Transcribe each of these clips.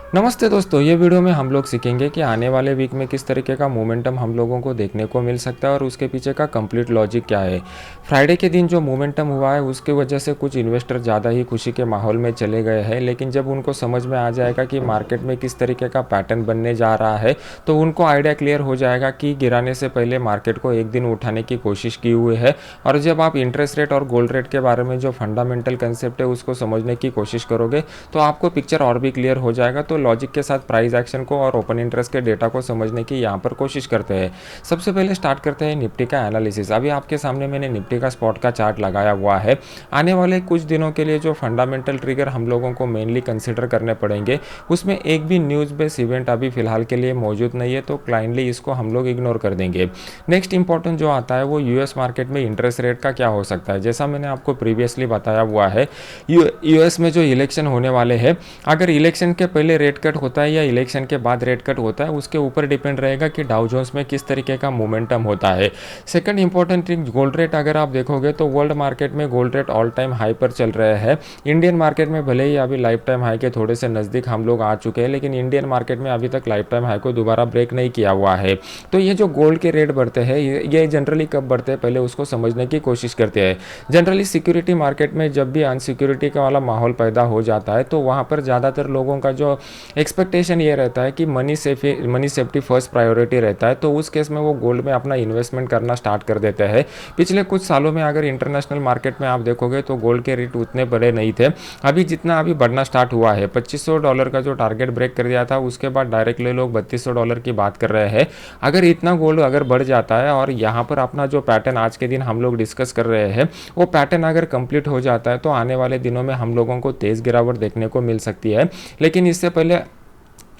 नमस्ते दोस्तों, ये वीडियो में हम लोग सीखेंगे कि आने वाले वीक में किस तरीके का मोमेंटम हम लोगों को देखने को मिल सकता है और उसके पीछे का कंप्लीट लॉजिक क्या है। फ्राइडे के दिन जो मोमेंटम हुआ है उसकी वजह से कुछ इन्वेस्टर ज़्यादा ही खुशी के माहौल में चले गए हैं, लेकिन जब उनको समझ में आ जाएगा कि मार्केट में किस तरीके का पैटर्न बनने जा रहा है तो उनको आइडिया क्लियर हो जाएगा कि गिराने से पहले मार्केट को एक दिन उठाने की कोशिश की हुई है। और जब आप इंटरेस्ट रेट और गोल्ड रेट के बारे में जो फंडामेंटल कंसेप्ट है उसको समझने की कोशिश करोगे तो आपको पिक्चर और भी क्लियर हो जाएगा। तो लॉजिक के साथ प्राइस एक्शन को और ओपन इंटरेस्ट के डेटा को समझने की यहाँ पर कोशिश करते हैं। सबसे पहले स्टार्ट करते हैं निफ्टी का एनालिसिस। अभी आपके सामने मैंने निफ्टी का स्पॉट का चार्ट लगाया हुआ है। आने वाले कुछ दिनों के लिए जो फंडामेंटल ट्रिगर हम लोगों को मेनली कंसिडर करने पड़ेंगे उसमें एक भी न्यूज़ बेस्ड इवेंट अभी फिलहाल के लिए मौजूद नहीं है, तो क्लाइंटली इसको हम लोग इग्नोर कर देंगे। नेक्स्ट इंपॉर्टेंट जो आता है वो यूएस मार्केट में इंटरेस्ट रेट का क्या हो सकता है। जैसा मैंने आपको प्रीवियसली बताया हुआ है, यूएस में जो इलेक्शन होने वाले हैं, अगर इलेक्शन के पहले रेट कट होता है या इलेक्शन के बाद रेट कट होता है उसके ऊपर डिपेंड रहेगा कि डाउ जोन्स में किस तरीके का मोमेंटम होता है। Second important thing, gold rate अगर आप देखोगे तो वर्ल्ड मार्केट में gold rate all time high पर चल रहे हैं। इंडियन मार्केट में भले ही अभी लाइफ टाइम हाई के थोड़े से नज़दीक हम लोग आ चुके हैं, लेकिन इंडियन मार्केट में अभी तक लाइफ टाइम हाई को दोबारा ब्रेक नहीं किया हुआ है। तो ये जो गोल्ड के रेट बढ़ते हैं ये जनरली कब बढ़ते हैं पहले उसको समझने की कोशिश करते हैं। जनरली सिक्योरिटी मार्केट में जब भी अनसिक्योरिटी का वाला माहौल पैदा हो जाता है तो वहाँ पर ज़्यादातर लोगों का जो एक्सपेक्टेशन ये रहता है कि मनी सेफ्टी फर्स्ट प्रायोरिटी रहता है, तो उस केस में वो गोल्ड में अपना इन्वेस्टमेंट करना स्टार्ट कर देते हैं। पिछले कुछ सालों में अगर इंटरनेशनल मार्केट में आप देखोगे तो गोल्ड के रेट उतने बड़े नहीं थे। अभी जितना अभी बढ़ना स्टार्ट हुआ है, $2500 का जो टारगेट ब्रेक कर दिया था उसके बाद डायरेक्टली लोग $3200 की बात कर रहे हैं। अगर इतना गोल्ड अगर बढ़ जाता है और यहाँ पर अपना जो पैटर्न आज के दिन हम लोग डिस्कस कर रहे हैं वो पैटर्न अगर कंप्लीट हो जाता है तो आने वाले दिनों में हम लोगों को तेज़ गिरावट देखने को मिल सकती है। लेकिन इससे पहले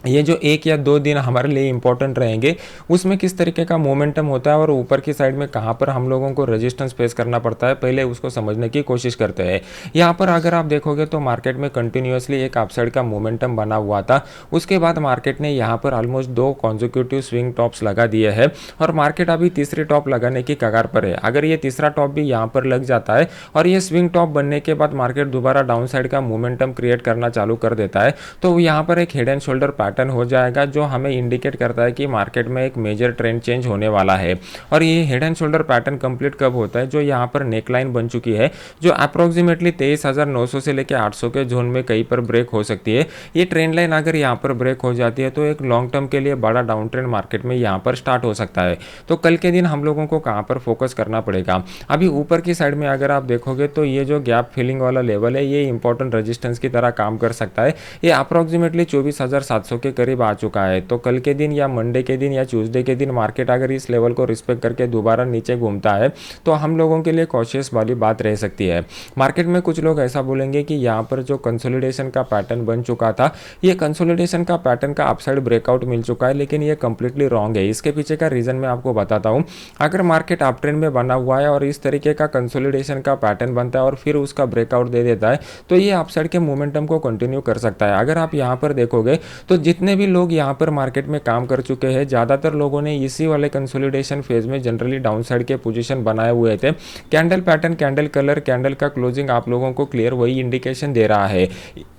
ये जो 1 या 2 दिन हमारे लिए इंपॉर्टेंट रहेंगे, उसमें किस तरीके का मोमेंटम होता है और ऊपर की साइड में कहाँ पर हम लोगों को रेजिस्टेंस फेस करना पड़ता है, पहले उसको समझने की कोशिश करते हैं। यहाँ पर अगर आप देखोगे तो मार्केट में कंटिन्यूसली एक अपसाइड का मोमेंटम बना हुआ था। उसके बाद मार्केट ने यहाँ पर ऑलमोस्ट 2 कॉन्जिक्यूटिव स्विंग टॉप्स लगा दिए हैं और मार्केट अभी तीसरी टॉप लगाने की कगार पर है। अगर ये तीसरा टॉप भी यहाँ पर लग जाता है और ये स्विंग टॉप बनने के बाद मार्केट दोबारा डाउन साइड का मोमेंटम क्रिएट करना चालू कर देता है तो यहाँ पर एक हेड एंड शोल्डर पैटर्न हो जाएगा जो हमें इंडिकेट करता है कि मार्केट में एक मेजर ट्रेंड चेंज होने वाला है। और ये head and shoulder pattern complete कब होता है, जो यहाँ पर नेकलाइन बन चुकी है जो अप्रोक्सीमेटली 23,900 से लेकर 800 के जोन में कहीं पर ब्रेक हो सकती है। ये ट्रेंड लाइन अगर यहाँ पर ब्रेक हो जाती है तो एक लॉन्ग टर्म के लिए बड़ा डाउन ट्रेंड मार्केट में यहाँ पर स्टार्ट हो सकता है। तो कल के दिन हम लोगों को कहाँ पर फोकस करना पड़ेगा। अभी ऊपर की साइड में अगर आप देखोगे तो ये जो गैप फिलिंग वाला लेवल है ये इंपॉर्टेंट रेजिस्टेंस की तरह काम कर सकता है। ये अप्रोक्सीमेटली 24,700 के करीब आ चुका है। तो कल के दिन या मंडे के दिन या ट्यूसडे के दिन मार्केट अगर इस लेवल को रिस्पेक्ट करके दोबारा नीचे घूमता है तो हम लोगों के लिए कॉशियस वाली बात रह सकती है। मार्केट में कुछ लोग ऐसा बोलेंगे कि यहाँ पर जो कंसोलिडेशन का पैटर्न बन चुका था, ये कंसोलिडेशन का पैटर्न का अपसाइड ब्रेकआउट मिल चुका है, लेकिन ये कंप्लीटली रॉन्ग है। इसके पीछे का रीज़न मैं आपको बताता हूँ। अगर मार्केट अप ट्रेंड में बना हुआ है और इस तरीके का कंसोलिडेशन का पैटर्न बनता है और फिर उसका ब्रेकआउट दे देता है तो ये अपसाइड के मोमेंटम को कंटिन्यू कर सकता है। अगर आप यहाँ पर देखोगे तो जितने भी लोग यहाँ पर मार्केट में काम कर चुके हैं, ज़्यादातर लोगों ने इसी वाले कंसोलिडेशन फेज में जनरली डाउन साइड के पोजीशन बनाए हुए थे। Candle pattern, candle colour, candle का क्लोजिंग आप लोगों को क्लियर वही इंडिकेशन दे रहा है।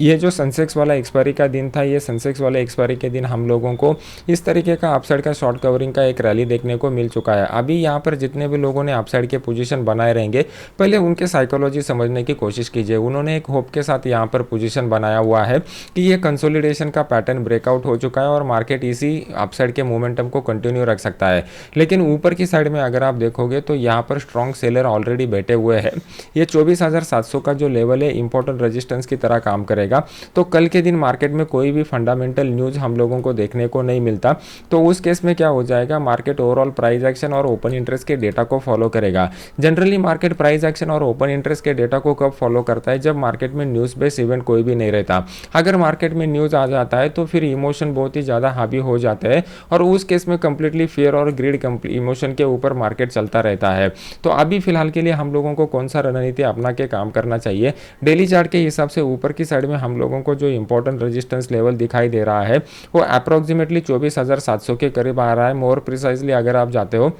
ये जो सेंसेक्स वाला एक्सपायरी का दिन था, ये सेंसेक्स वाले एक्सपायरी के दिन हम लोगों को इस तरीके का अपसाइड का शॉर्ट कवरिंग का एक रैली देखने को मिल चुका है। अभी यहाँ पर जितने भी लोगों ने अपसाइड के पोजीशन बनाए रहेंगे, पहले उनके साइकोलॉजी समझने की कोशिश कीजिए। उन्होंने एक होप के साथ यहाँ पर पोजीशन बनाया हुआ है कि ये कंसोलिडेशन का पैटर्न ब्रेकआउट हो चुका है और मार्केट इसी अपसाइड के मोमेंटम को कंटिन्यू रख सकता है। लेकिन ऊपर की साइड में अगर आप देखोगे तो यहाँ पर स्ट्रॉन्ग सेलर ऑलरेडी बैठे हुए हैं। ये 24,700 का जो लेवल है इंपॉर्टेंट रेजिस्टेंस की तरह काम करेगा। तो कल के दिन मार्केट में कोई भी फंडामेंटल न्यूज़ हम लोगों को देखने को नहीं मिलता तो उस केस में क्या हो जाएगा, मार्केट ओवरऑल प्राइस एक्शन और ओपन इंटरेस्ट के डेटा को फॉलो करेगा। जनरली मार्केट प्राइस एक्शन और ओपन इंटरेस्ट के डेटा को कब फॉलो करता है, जब मार्केट में न्यूज़ बेस्ड इवेंट कोई भी नहीं रहता। अगर मार्केट में न्यूज़ आ जाता है तो फिर इमोशन बहुत ही ज़्यादा हावी हो जाते हैं और उस केस में कंप्लीटली फियर और ग्रीड इमोशन के ऊपर मार्केट चलता रहता है। तो अभी फिलहाल के लिए हम लोगों को कौन सा रणनीति अपना के काम करना चाहिए, डेली चार्ट के हिसाब से ऊपर की साइड में हम लोगों को जो इंपॉर्टेंट रेजिस्टेंस लेवल दिखाई दे रहा है वो अप्रोक्सीमेटली 24,700 के करीब आ रहा है। मोर प्रिसाइजली अगर आप जाते हो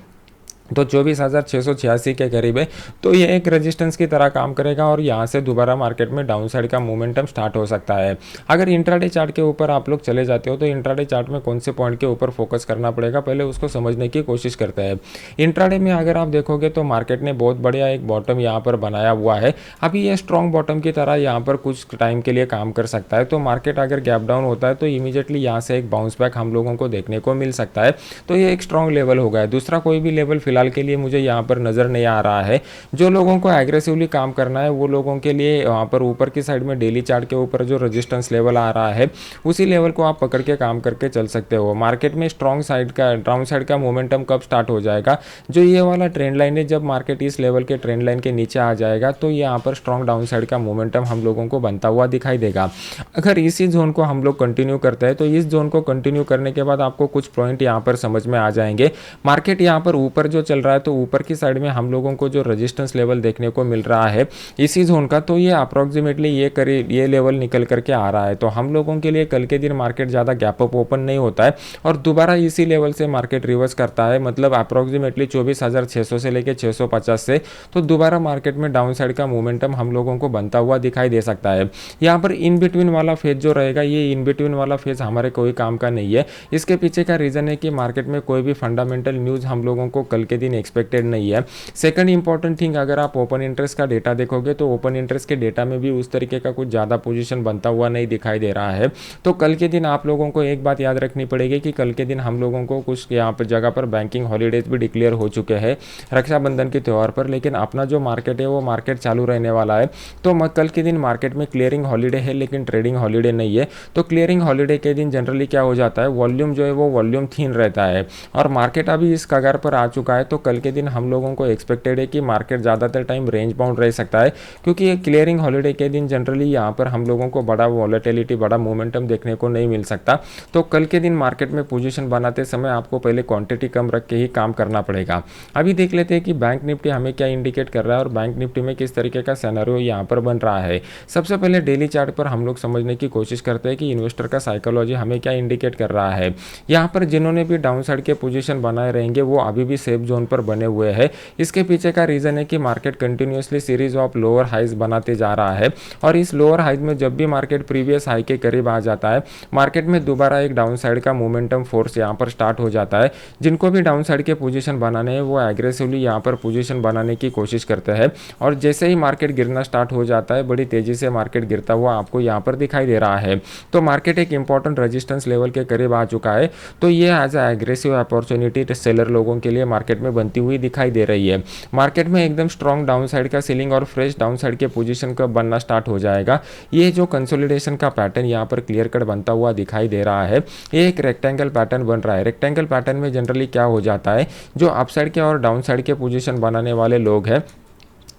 तो 24,686 के करीब है। तो ये एक रेजिस्टेंस की तरह काम करेगा और यहाँ से दोबारा मार्केट में डाउन साइड का मोमेंटम स्टार्ट हो सकता है। अगर इंट्राडे चार्ट के ऊपर आप लोग चले जाते हो तो इंट्राडे चार्ट में कौन से पॉइंट के ऊपर फोकस करना पड़ेगा, पहले उसको समझने की कोशिश करते हैं। इंट्राडे में अगर आप देखोगे तो मार्केट ने बहुत बढ़िया एक बॉटम यहाँ पर बनाया हुआ है। अभी ये स्ट्रॉन्ग बॉटम की तरह यहाँ पर कुछ टाइम के लिए काम कर सकता है। तो मार्केट अगर गैप डाउन होता है तो इमीडिएटली यहाँ से एक बाउंस बैक हम लोगों को देखने को मिल सकता है। तो ये एक स्ट्रॉन्ग लेवल होगा। दूसरा कोई भी लेवल फिलहाल के लिए मुझे यहाँ पर नज़र नहीं आ रहा है। जो लोगों को एग्रेसिवली काम करना है वो लोगों के लिए वहाँ पर ऊपर की साइड में डेली चार्ट के ऊपर जो रेजिस्टेंस लेवल आ रहा है उसी लेवल को आप पकड़ के काम करके चल सकते हो। मार्केट में स्ट्रॉन्ग साइड का डाउन साइड का मोमेंटम कब स्टार्ट हो जाएगा, जो ये वाला ट्रेंड लाइन है, जब मार्केट इस लेवल के ट्रेंड लाइन के नीचे आ जाएगा तो यहाँ पर स्ट्रॉन्ग डाउन साइड का मोमेंटम हम लोगों को बनता हुआ दिखाई देगा। अगर इसी जोन को हम लोग कंटिन्यू करते हैं तो इस जोन को कंटिन्यू करने के बाद आपको कुछ पॉइंट यहाँ पर समझ में आ जाएंगे। मार्केट यहाँ पर ऊपर जो चल रहा है तो ऊपर की साइड में हम लोगों को जो रेजिस्टेंस लेवल देखने को मिल रहा है इसी जोन का, तो ये अप्रॉक्सीमेटली ये लेवल निकल करके आ रहा है। तो हम लोगों के लिए कल के दिन मार्केट ज़्यादा गैप अप ओपन नहीं होता है और दोबारा इसी लेवल से मार्केट रिवर्स करता है, मतलब अप्रॉक्सीमेटली 24,600 से लेकर 650 से, तो दोबारा मार्केट में डाउन साइड का मोमेंटम हम लोगों को बनता हुआ दिखाई दे सकता है। यहाँ पर इन बिटवीन वाला फेज जो रहेगा, ये इन बिटवीन वाला फेज हमारे कोई काम का नहीं है। इसके पीछे का रीज़न है कि मार्केट में कोई भी फंडामेंटल न्यूज़ हम लोगों को कल के दिन एक्सपेक्टेड नहीं है। सेकंड इंपॉर्टेंट थिंग, अगर आप ओपन इंटरेस्ट का डेटा देखोगे तो ओपन इंटरेस्ट के डेटा में भी उस तरीके का कुछ ज़्यादा पोजीशन बनता हुआ नहीं दिखाई दे रहा है। तो कल के दिन आप लोगों को एक बात याद रखनी पड़ेगी कि कल के दिन हम लोगों को कुछ यहाँ पर जगह पर बैंकिंग हॉलीडेज भी डिक्लेयर हो चुके हैं रक्षाबंधन के त्यौहार पर, लेकिन अपना जो मार्केट है वो मार्केट चालू रहने वाला है। तो कल के दिन मार्केट में क्लियरिंग हॉलीडे है लेकिन ट्रेडिंग हॉलीडे नहीं है। तो क्लियरिंग हॉलीडे के दिन जनरली क्या हो जाता है, वॉल्यूम जो है वो वॉल्यूम थीन रहता है और मार्केट अभी इस कगार पर आ चुका है। तो कल के दिन हम लोगों को एक्सपेक्टेड है कि मार्केट ज़्यादातर टाइम रेंज बाउंड रह सकता है, क्योंकि क्लियरिंग हॉलीडे के दिन जनरली यहाँ पर हम लोगों को बड़ा वॉलेटिलिटी, बड़ा मोमेंटम देखने को नहीं मिल सकता। तो कल के दिन मार्केट में पोजीशन बनाते समय आपको पहले क्वांटिटी कम रख के ही काम करना पड़ेगा। अभी देख लेते हैं कि बैंक निफ्टी हमें क्या इंडिकेट कर रहा है और बैंक निफ्टी में किस तरीके का सिनेरियो यहाँ पर बन रहा है। सबसे पहले डेली चार्ट पर हम लोग समझने की कोशिश करते हैं कि इन्वेस्टर का साइकोलॉजी हमें क्या इंडिकेट कर रहा है। यहाँ पर जिन्होंने भी डाउन साइड के पोजीशन बनाए रहेंगे वो अभी भी सेफ जोन पर बने हुए हैं। इसके पीछे का रीज़न है कि market continuously series of lower highs बनाते जा रहा है और इस लोअर हाइज में जब भी मार्केट प्रीवियस हाई के करीब आ जाता है, मार्केट में दोबारा एक डाउन साइड का मोमेंटम फोर्स यहाँ पर स्टार्ट हो जाता है। जिनको भी डाउन साइड के पोजीशन बनाने हैं वो एग्रेसिवली यहाँ पर पोजीशन बनाने की कोशिश करते हैं और जैसे ही मार्केट गिरना स्टार्ट हो जाता है बड़ी तेजी से मार्केट गिरता हुआ आपको यहाँ पर दिखाई दे रहा है। तो मार्केट एक इंपॉर्टेंट रेजिस्टेंस लेवल के करीब आ चुका है। तो ये as a aggressive opportunity seller लोगों के लिए मार्केट में बनती हुई दिखाई दे रही है। मार्केट में एकदम स्ट्रॉन्ग डाउन साइड का सीलिंग और फ्रेश डाउन साइड के पोजीशन कब बनना स्टार्ट हो जाएगा, ये जो कंसोलिडेशन का पैटर्न यहाँ पर क्लियर कट बनता हुआ दिखाई दे रहा है। ये एक रेक्टेंगल पैटर्न बन रहा है। रेक्टेंगल पैटर्न में जनरली क्या हो जाता है, जो अपसाइड के और डाउन साइड के पोजीशन बनाने वाले लोग हैं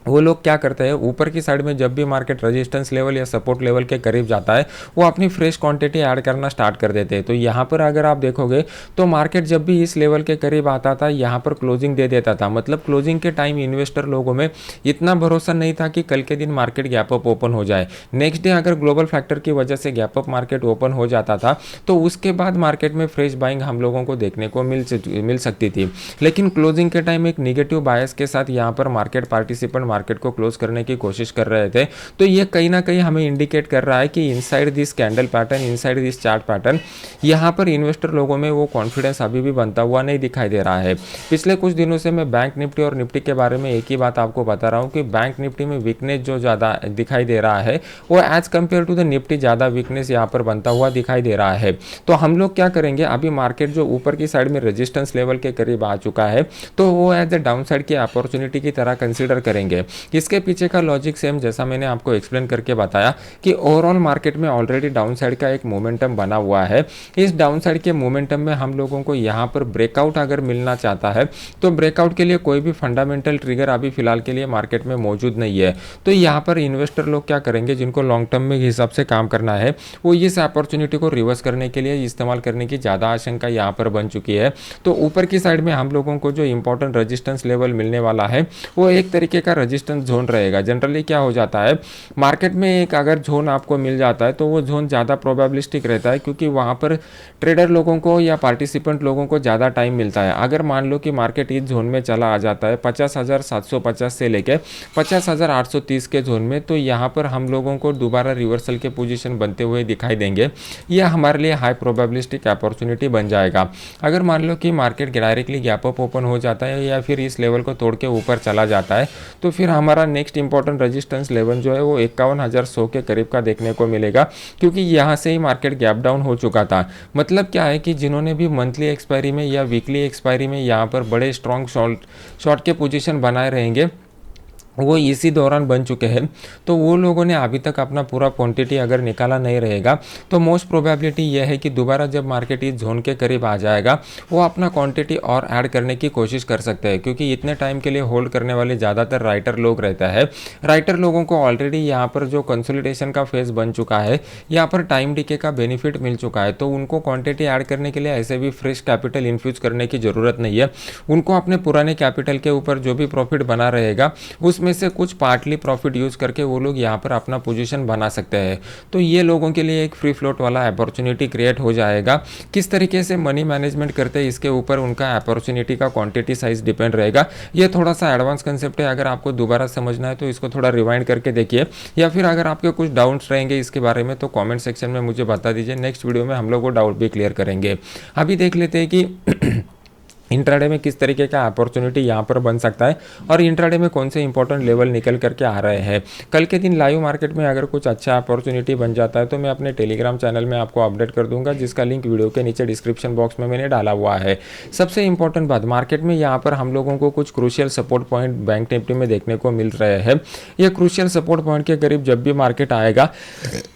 वो लोग क्या करते हैं, ऊपर की साइड में जब भी मार्केट रेजिस्टेंस लेवल या सपोर्ट लेवल के करीब जाता है वो अपनी फ्रेश क्वांटिटी ऐड करना स्टार्ट कर देते हैं। तो यहाँ पर अगर आप देखोगे तो मार्केट जब भी इस लेवल के करीब आता था यहाँ पर क्लोजिंग दे देता था, मतलब क्लोजिंग के टाइम इन्वेस्टर लोगों में इतना भरोसा नहीं था कि कल के दिन मार्केट गैप अप ओपन हो जाए। नेक्स्ट डे अगर ग्लोबल फैक्टर की वजह से गैप अप मार्केट ओपन हो जाता था तो उसके बाद मार्केट में फ्रेश बाइंग हम लोगों को देखने को मिल सकती थी। लेकिन क्लोजिंग के टाइम एक निगेटिव बायस के साथ यहाँ पर मार्केट पार्टिसिपेंट मार्केट को क्लोज करने की कोशिश कर रहे थे। तो ये कहीं ना कहीं हमें इंडिकेट कर रहा है कि inside this candle pattern, inside this chart pattern, यहाँ पर इन्वेस्टर लोगों में वो कॉन्फिडेंस अभी भी बनता हुआ नहीं दिखाई दे रहा है। पिछले कुछ दिनों से मैं बैंक निफ्टी और निफ्टी के बारे में एक ही बात आपको बता रहा हूँ कि बैंक निफ्टी में वीकनेस जो ज़्यादा दिखाई दे रहा है वो as compare to the Nifty ज़्यादा वीकनेस यहाँ पर बनता हुआ दिखाई दे रहा है। तो हम लोग क्या करेंगे, अभी मार्केट जो ऊपर की साइड में रेजिस्टेंस लेवल के करीब आ चुका है तो वो एज ए डाउन साइड की अपॉर्चुनिटी की तरह कंसिडर करेंगे। इसके पीछे का लॉजिक सेम जैसा मैंने आपको एक्सप्लेन करके बताया कि ओवरऑल मार्केट में ऑलरेडी डाउन साइड का एक मोमेंटम बना हुआ है। इस डाउन साइड के मोमेंटम में हम लोगों को यहाँ पर ब्रेकआउट अगर मिलना चाहता है तो ब्रेकआउट के लिए कोई भी फंडामेंटल ट्रिगर अभी फिलहाल के लिए मार्केट में मौजूद नहीं है। तो यहाँ पर इन्वेस्टर लोग क्या करेंगे, जिनको लॉन्ग टर्म में हिसाब से काम करना है वो इस अपॉर्चुनिटी को रिवर्स करने के लिए इस्तेमाल करने की ज़्यादा आशंका यहाँ पर बन चुकी है। तो ऊपर की साइड में हम लोगों को जो इंपॉर्टेंट रेजिस्टेंस लेवल मिलने वाला है वो एक तरीके का रजिस्टेंस जोन रहेगा। जनरली क्या हो जाता है, मार्केट में एक अगर जोन आपको मिल जाता है तो वो जोन ज़्यादा प्रोबेबिलिस्टिक रहता है, क्योंकि वहाँ पर ट्रेडर लोगों को या पार्टिसिपेंट लोगों को ज़्यादा टाइम मिलता है। अगर मान लो कि मार्केट इस जोन में चला आ जाता है 50,750 से लेके 50,830 के जोन में, तो यहाँ पर हम लोगों को दोबारा रिवर्सल के पोजीशन बनते हुए दिखाई देंगे। यह हमारे लिए हाई प्रोबेबिलिस्टिक अपॉर्चुनिटी बन जाएगा। अगर मान लो कि market directly gap up open हो जाता है या फिर इस लेवल को तोड़ के ऊपर चला जाता है, तो फिर हमारा नेक्स्ट इंपॉर्टेंट रेजिस्टेंस लेवल जो है वो 51,100 के करीब का देखने को मिलेगा, क्योंकि यहाँ से ही मार्केट गैप डाउन हो चुका था। मतलब क्या है कि जिन्होंने भी मंथली एक्सपायरी में या वीकली एक्सपायरी में यहाँ पर बड़े स्ट्रॉन्ग शॉर्ट के पोजीशन बनाए रहेंगे, वो इसी दौरान बन चुके हैं, तो वो लोगों ने अभी तक अपना पूरा क्वांटिटी अगर निकाला नहीं रहेगा, तो मोस्ट प्रोबेबिलिटी यह है कि दोबारा जब मार्केट इस जोन के करीब आ जाएगा, वो अपना क्वांटिटी और ऐड करने की कोशिश कर सकते हैं, क्योंकि इतने टाइम के लिए होल्ड करने वाले ज़्यादातर राइटर लोग रहता है। राइटर लोगों को ऑलरेडी यहाँ पर जो कंसोलिडेशन का फेज बन चुका है, यहाँ पर टाइम डिके का बेनिफिट मिल चुका है, तो उनको क्वांटिटी ऐड करने के लिए ऐसे भी फ्रेश कैपिटल इन्फ्यूज करने की ज़रूरत नहीं है। उनको अपने पुराने कैपिटल के ऊपर जो भी प्रॉफिट बना रहेगा उसमें से कुछ पार्टली प्रॉफिट यूज करके वो लोग यहाँ पर अपना पोजीशन बना सकते हैं। तो ये लोगों के लिए एक फ्री फ्लोट वाला अपॉर्चुनिटी क्रिएट हो जाएगा। किस तरीके से मनी मैनेजमेंट करते हैं इसके ऊपर उनका अपॉर्चुनिटी का क्वांटिटी साइज डिपेंड रहेगा। ये थोड़ा सा एडवांस कंसेप्ट है, अगर आपको दोबारा समझना है तो इसको थोड़ा रिवाइंड करके देखिए, या फिर अगर आपके कुछ डाउट्स रहेंगे इसके बारे में तो कॉमेंट सेक्शन में मुझे बता दीजिए। नेक्स्ट वीडियो में हम लोग वो डाउट भी क्लियर करेंगे। अभी देख लेते हैं कि इंट्राडे में किस तरीके का अपॉर्चुनिटी यहाँ पर बन सकता है और इंट्राडे में कौन से इंपॉर्टेंट लेवल निकल करके आ रहे हैं। कल के दिन लाइव मार्केट में अगर कुछ अच्छा अपॉर्चुनिटी बन जाता है तो मैं अपने टेलीग्राम चैनल में आपको अपडेट कर दूंगा, जिसका लिंक वीडियो के नीचे डिस्क्रिप्शन बॉक्स में मैंने डाला हुआ है। सबसे इंपॉर्टेंट बात, मार्केट में यहाँ पर हम लोगों को कुछ crucial support point bank Nifty में देखने को मिल रहे हैं। ये क्रूशियल सपोर्ट पॉइंट के करीब जब भी मार्केट आएगा,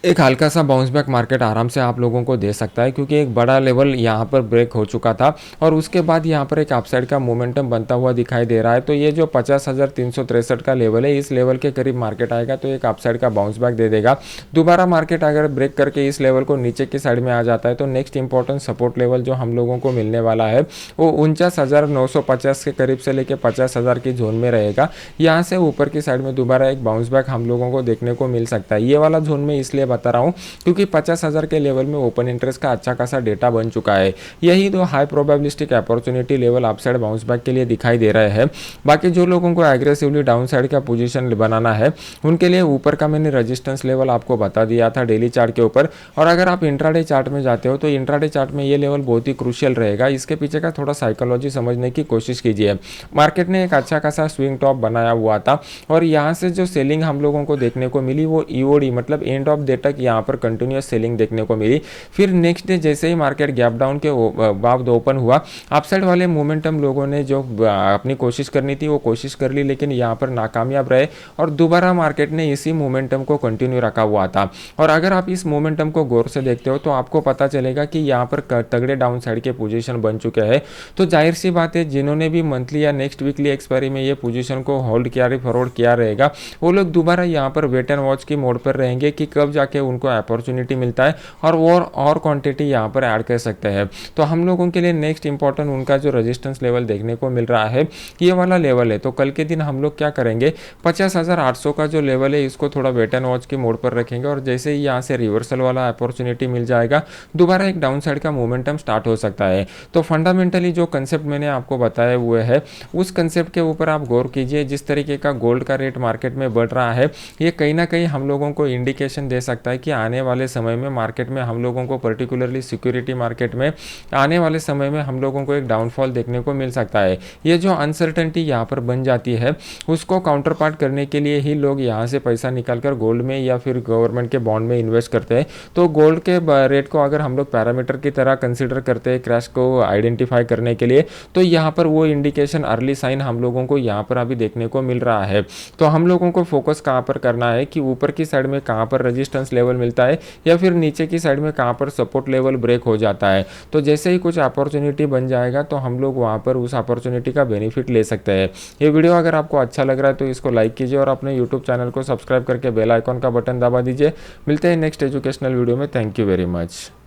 एक हल्का सा बाउंस बैक मार्केट आराम से आप लोगों को दे सकता है, क्योंकि एक बड़ा लेवल यहाँ पर ब्रेक हो चुका था और उसके बाद यहाँ पर एक अपसाइड का मोमेंटम बनता हुआ दिखाई दे रहा है। तो ये जो 50,363 का लेवल है, इस लेवल के करीब मार्केट आएगा तो एक अपसाइड का बाउंस बैक दे देगा। दोबारा मार्केट अगर ब्रेक करके इस लेवल को नीचे की साइड में आ जाता है तो नेक्स्ट इंपॉर्टेंट सपोर्ट लेवल जो हम लोगों को मिलने वाला है वो 49,950 के करीब से लेकर 50,000 की जोन में रहेगा। यहाँ से ऊपर की साइड में दोबारा एक बाउंस बैक हम लोगों को देखने को मिल सकता है। ये वाला जोन में इसलिए बता रहा हूँ क्योंकि 50,000 के लेवल में ओपन इंटरेस्ट का अच्छा खासा डेटा बन चुका है। यही दो high probabilistic opportunity level upside bounce back के लिए दिखाई दे रहे हैं। बाकी जो लोगों को एग्रेसिवली डाउन साइड का पोजीशन बनाना है उनके लिए ऊपर का मैंने रेजिस्टेंस लेवल आपको बता दिया था डेली चार्ट के ऊपर। और अगर आप इंट्राडे चार्ट में जाते हो तो इंट्राडे चार्ट में ये लेवल बहुत ही क्रूशियल रहेगा। इसके पीछे का थोड़ा साइकोलॉजी समझने की कोशिश कीजिए। मार्केट ने एक अच्छा खासा स्विंग टॉप बनाया हुआ था और यहाँ से जो सेलिंग हम लोगों को देखने को मिली वो ईओडी मतलब एंड ऑफ डे तक यहाँ पर कंटिन्यूस सेलिंग देखने को मिली। फिर नेक्स्ट डे जैसे ही मार्केट गैप डाउन के बाद ओपन हुआ, अपसाइड वाले मोमेंटम लोगों ने जो अपनी कोशिश करनी थी वो कोशिश कर ली, लेकिन यहाँ पर नाकामयाब रहे और दोबारा मार्केट ने इसी मोमेंटम को कंटिन्यू रखा हुआ था। और अगर आप इस मोमेंटम को गौर से देखते हो तो आपको पता चलेगा कि यहाँ पर तगड़े डाउन साइड के पोजीशन बन चुके हैं। तो जाहिर सी बात है, जिन्होंने भी मंथली या नेक्स्ट वीकली एक्सपायरी में ये पोजीशन को होल्ड किया फॉरवर्ड किया रहेगा, वो लोग दोबारा यहाँ पर वेट एंड वॉच की मोड पर रहेंगे कि कब जाके उनको अपॉर्चुनिटी मिलता है और क्वांटिटी यहाँ पर ऐड कर सकते हैं। तो हम लोगों के लिए नेक्स्ट इंपॉर्टेंट उनका जो रेजिस्टेंस लेवल देखने को मिल रहा है ये वाला लेवल है। तो कल के दिन हम लोग क्या करेंगे, 50,800 का जो लेवल है इसको थोड़ा वेट एंड वॉच की मोड पर रखेंगे और जैसे ही यहाँ से रिवर्सल वाला अपॉर्चुनिटी मिल जाएगा दोबारा एक डाउन साइड का मोमेंटम स्टार्ट हो सकता है। तो फंडामेंटली जो कंसेप्ट मैंने आपको बताया हुए है उस कंसेप्ट के ऊपर आप गौर कीजिए। जिस तरीके का गोल्ड का रेट मार्केट में बढ़ रहा है ये कहीं ना कहीं हम लोगों को इंडिकेशन दे सकता है कि आने वाले समय में मार्केट में हम लोगों को पर्टिकुलरली सिक्योरिटी मार्केट में आने वाले समय में हम लोगों को एक डाउनफॉल देखने को मिल सकता है। ये जो अनसर्टेनिटी यहाँ पर बन जाती है उसको काउंटर पार्ट करने के लिए ही लोग यहाँ से पैसा निकालकर गोल्ड में या फिर गवर्नमेंट के बॉन्ड में इन्वेस्ट करते हैं। तो गोल्ड के रेट को अगर हम लोग पैरामीटर की तरह कंसीडर करते हैं क्रैश को आइडेंटिफाई करने के लिए, तो यहाँ पर वो इंडिकेशन अर्ली साइन हम लोगों को यहाँ पर अभी देखने को मिल रहा है। तो हम लोगों को फोकस कहाँ पर करना है कि ऊपर की साइड में कहाँ पर रेजिस्टेंस लेवल मिलता है या फिर नीचे की साइड में कहाँ पर सपोर्ट लेवल ब्रेक हो जाता है। तो जैसे ही कुछ अपॉर्चुनिटी बन जाएगा तो हम लोग वहाँ पर उस अपॉर्चुनिटी का बेनिफिट ले सकते हैं। ये वीडियो अगर आपको अच्छा लग रहा है तो इसको लाइक कीजिए और अपने यूट्यूब चैनल को सब्सक्राइब करके बेल आइकॉन का बटन दबा दीजिए। मिलते हैं नेक्स्ट एजुकेशनल वीडियो में। Thank you very much.